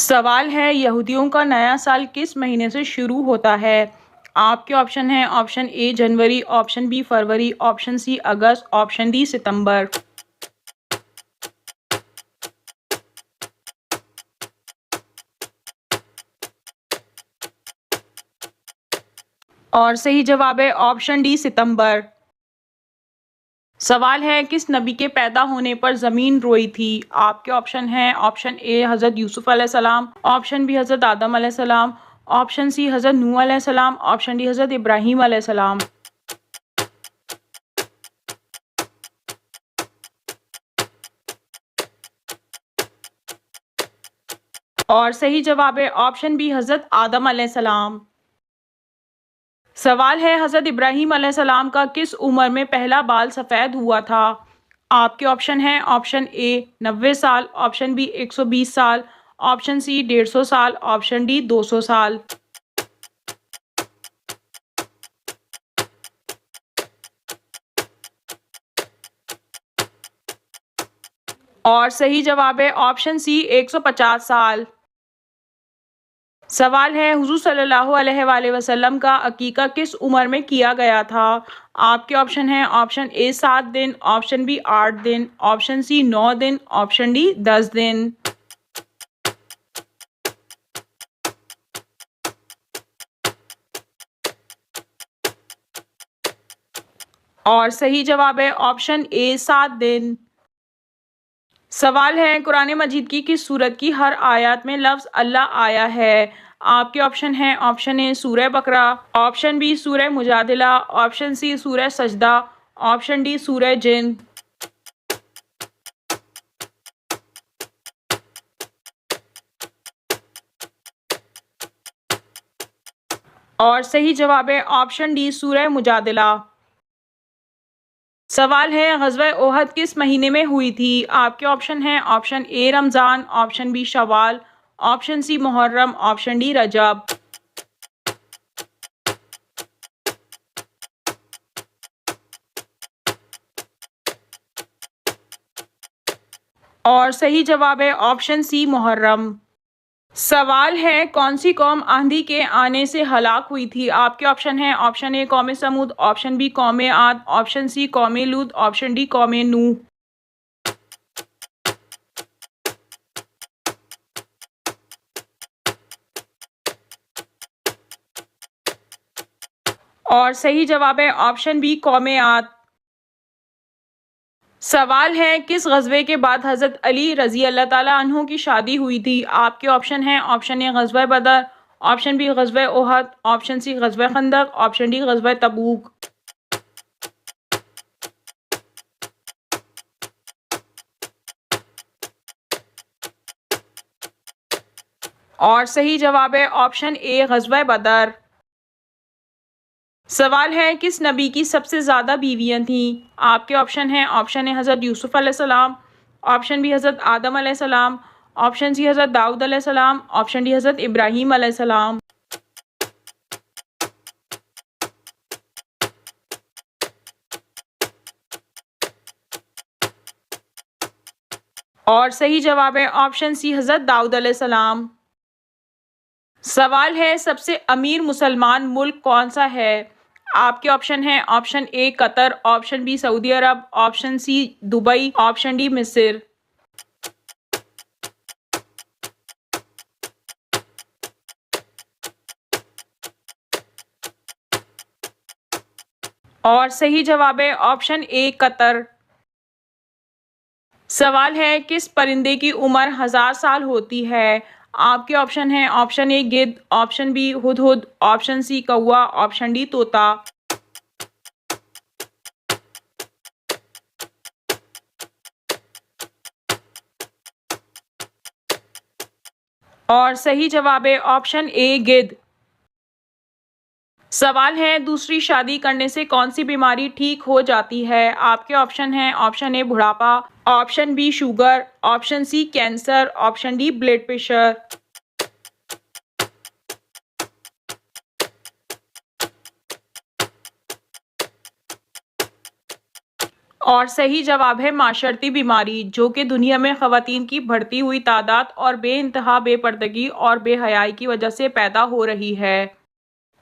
सवाल है यहूदियों का नया साल किस महीने से शुरू होता है? आपके ऑप्शन हैं ऑप्शन ए जनवरी, ऑप्शन बी फरवरी, ऑप्शन सी अगस्त, ऑप्शन डी सितंबर। और सही जवाब है ऑप्शन डी सितंबर। सवाल है किस नबी के पैदा होने पर ज़मीन रोई थी? आपके ऑप्शन हैं ऑप्शन ए हज़रत यूसुफ अलैहिस्सलाम, ऑप्शन बी हज़रत आदम अलैहिस्सलाम, ऑप्शन सी हज़रत नूह अलैहिस्सलाम, ऑप्शन डी हज़रत इब्राहीम अलैहिस्सलाम। और सही जवाब है ऑप्शन बी हज़रत आदम अलैहिस्सलाम। सवाल है हज़रत इब्राहीम अलैहिस्सलाम का किस उम्र में पहला बाल सफ़ेद हुआ था? आपके ऑप्शन हैं ऑप्शन ए 90 साल, ऑप्शन बी 120 साल, ऑप्शन सी 150 साल, ऑप्शन डी 200 साल। और सही जवाब है ऑप्शन सी 150 साल। सवाल है हुज़ूर सल्लल्लाहु अलैहि वसल्लम का अकीका किस उम्र में किया गया था? आपके ऑप्शन हैं ऑप्शन ए 7 दिन, ऑप्शन बी 8 दिन, ऑप्शन सी 9 दिन, ऑप्शन डी 10 दिन। और सही जवाब है ऑप्शन ए 7 दिन। सवाल है कुरान मजीद की किस सूरत की हर आयत में लफ्ज़ अल्लाह आया है? आपके ऑप्शन हैं ऑप्शन ए सूरह बकरा, ऑप्शन बी सूरह मुजादिला, ऑप्शन सी सूरह सजदा, ऑप्शन डी सूरह जिन। और सही जवाब है ऑप्शन डी सूरह मुजादिला। सवाल है ग़ज़वा ओहद किस महीने में हुई थी? आपके ऑप्शन हैं ऑप्शन ए रमज़ान, ऑप्शन बी शवाल, ऑप्शन सी मुहर्रम, ऑप्शन डी रजब। और सही जवाब है ऑप्शन सी मुहर्रम। सवाल है कौन सी कौम आंधी के आने से हलाक हुई थी? आपके ऑप्शन हैं ऑप्शन ए कौम समूद, ऑप्शन बी कौम आद, ऑप्शन सी कौम लूत, ऑप्शन डी कौम नूह। और सही जवाब है ऑप्शन बी कौम आद। सवाल है किस ग़ज़वे के बाद हज़रत अली रज़ी अल्लाह ताला अन्हु की शादी हुई थी? आपके ऑप्शन हैं ऑप्शन ए ग़ज़वा बदर, ऑप्शन बी ग़ज़वा ओहद, ऑप्शन सी ग़ज़वा खंदक, ऑप्शन डी ग़ज़वा तबूक। और सही जवाब है ऑप्शन ए ग़ज़वा बदर। सवाल है किस नबी की सबसे ज़्यादा बीवियाँ थीं? आपके ऑप्शन हैं ऑप्शन ए हज़रत यूसुफ अलैहिस्सलाम, ऑप्शन बी हज़रत आदम अलैहिस्सलाम, ऑप्शन सी हज़रत दाऊद अलैहिस्सलाम, ऑप्शन डी हज़रत इब्राहीम अलैहिस्सलाम। और सही जवाब है ऑप्शन सी हज़रत दाऊद अलैहिस्सलाम। सवाल है सबसे अमीर मुसलमान मुल्क कौन सा है? आपके ऑप्शन हैं option A Qatar, option B Saudi Arab, option C Dubai, option D मिस्र। और सही जवाब है ऑप्शन ए कतर। सवाल है किस परिंदे की उम्र 1000 साल होती है? आपके ऑप्शन हैं ऑप्शन ए गिद्ध, ऑप्शन बी हुदहुद, ऑप्शन सी कौवा, ऑप्शन डी तोता। और सही जवाब है ऑप्शन ए गिद्ध। सवाल है दूसरी शादी करने से कौन सी बीमारी ठीक हो जाती है? आपके ऑप्शन हैं ऑप्शन ए बुढ़ापा, option B sugar, option C cancer, option D blood pressure. और सही जवाब है माशरती बीमारी, जो कि दुनिया में ख़वातीन की बढ़ती हुई तादाद और बेइंतहा बेपर्दगी और बेहयाई की वजह से पैदा हो रही है।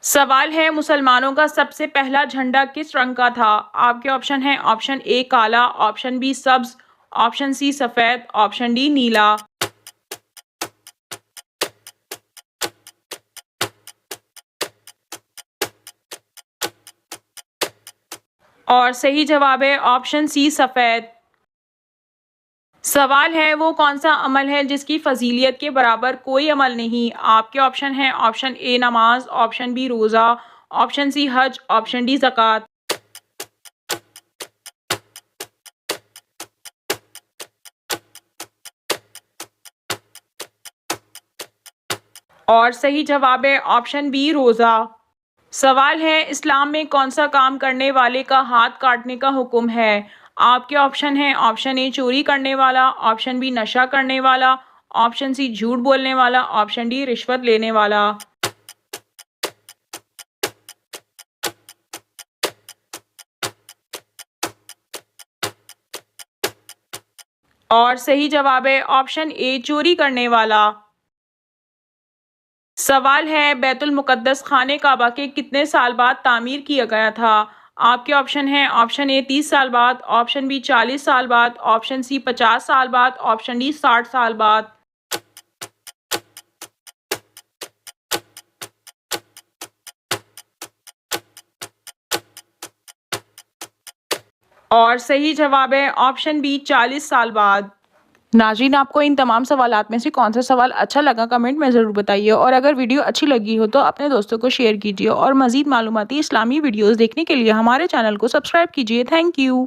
सवाल है, मुसलमानों का सबसे पहला झंडा किस रंग का था? आपके ऑप्शन हैं ऑप्शन ए काला, ऑप्शन बी सब्ज, ऑप्शन सी सफ़ेद, ऑप्शन डी नीला। और सही जवाब है ऑप्शन सी सफ़ेद। सवाल है, वो कौन सा अमल है जिसकी फजीलियत के बराबर कोई अमल नहीं? आपके ऑप्शन हैं ऑप्शन ए नमाज, ऑप्शन बी रोज़ा, ऑप्शन सी हज, ऑप्शन डी ज़कात। और सही जवाब है ऑप्शन बी रोज़ा। सवाल है, इस्लाम में कौन सा काम करने वाले का हाथ काटने का हुक्म है? आपके ऑप्शन हैं ऑप्शन ए चोरी करने वाला, ऑप्शन बी नशा करने वाला, ऑप्शन सी झूठ बोलने वाला, ऑप्शन डी रिश्वत लेने वाला। और सही जवाब है ऑप्शन ए चोरी करने वाला। सवाल है, बैतुल मुक़द्दस खाने काबा के कितने साल बाद तामीर किया गया था? आपके ऑप्शन हैं ऑप्शन ए 30 साल बाद, ऑप्शन बी 40 साल बाद, ऑप्शन सी 50 साल बाद, ऑप्शन डी 60 साल बाद। और सही जवाब है ऑप्शन बी 40 साल बाद। नाज़रीन, आपको इन तमाम सवालात में से कौन सा सवाल अच्छा लगा कमेंट में ज़रूर बताइए, और अगर वीडियो अच्छी लगी हो तो अपने दोस्तों को शेयर कीजिए, और मज़ीद मालूमाती इस्लामी वीडियोज़ देखने के लिए हमारे चैनल को सब्सक्राइब कीजिए। Thank you.